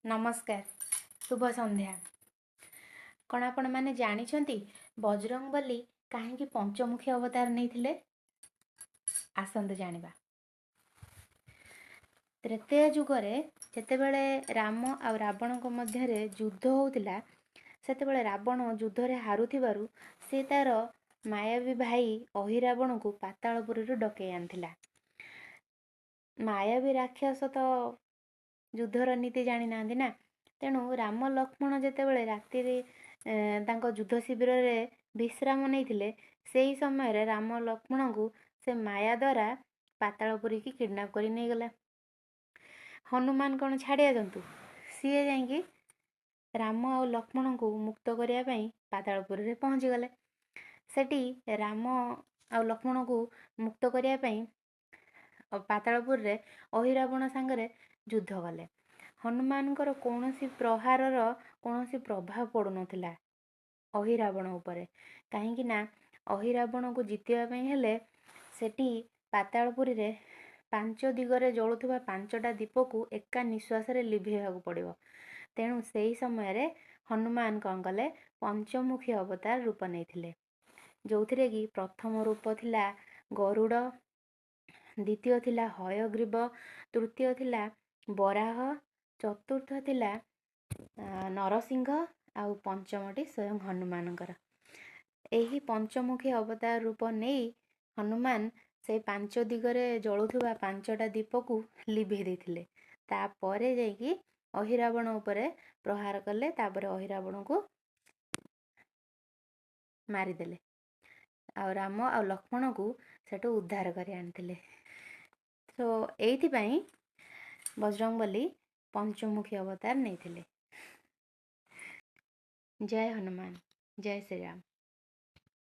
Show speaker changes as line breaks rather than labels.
नमस्कार शुभ संध्या। कौन आपण माने जानिछंती बजरंगबली काहेकि पंचमुखी अवतार नहीं? आसंत जानिबा। त्रेतया जुगरे जेतेबेले राम आ रावण मध्य युद्ध होतिला सेतेबेले रावण युद्ध रे हारुथिबारु से तार मायावी भाई अहिरावण को पातालपुरी डकई आनिथिला। मायावी राक्षस तो युद्धर नीति जानी नांदी ना, तेणु राम लक्ष्मण जेतेबेले राति तांको युद्ध शिविर रे विश्राम नहीं सेही समय राम लक्ष्मण को से माया द्वारा पातालपुरी की किडनैप करी नहीं गला। हनुमान कौन छाड़िया जंतु सीए जाइंकी राम आ लक्ष्मण को मुक्त करिया पई पातालपुरी रे पहुंची गले। सेठी राम आ लक्ष्मण को मुक्त करिया पई पातालपुरी रे अहिरावण सांगरे युद्ध कले। हनुमानकर कौनसी प्रहारर कौनसी प्रभाव पड़ू नथिला अहिरावण उपरे, कहीं ना अहिरावण को जितिया पई हेले सेठी पातालपुरी रे 5 दिगरे जलुथुबा 5टा दीप को एका निश्वास रे लिभेइବାକୁ पड़िबो। तेणु सेही समय रे हनुमान कौन कले पंचमुखी अवतार रूप नैथिले, जोथिरे कि प्रथम रूप थिला गरुड़, द्वितीय थिला हयग्रीव, तृतीय थिला बराह, चतुर्थ थिला नरसिंह आउ पंचमटी स्वयं हनुमानकर। एही पंचमुखी अवतार रूप नहीं हनुमान से 5 दिगरे जलुथुबा 5टा दीप को लिभेइ देथिले। तापरे जाइकी अहिरावण उपरे प्रहार कले, तापरे अहिरावण को मारिदेले आ राम आ लक्ष्मण को सेठु उद्धार करी आनिथिले। तो एइथि पई बजरंगबली पंचमुखी अवतार नहीं थिले। जय हनुमान, जय श्री राम।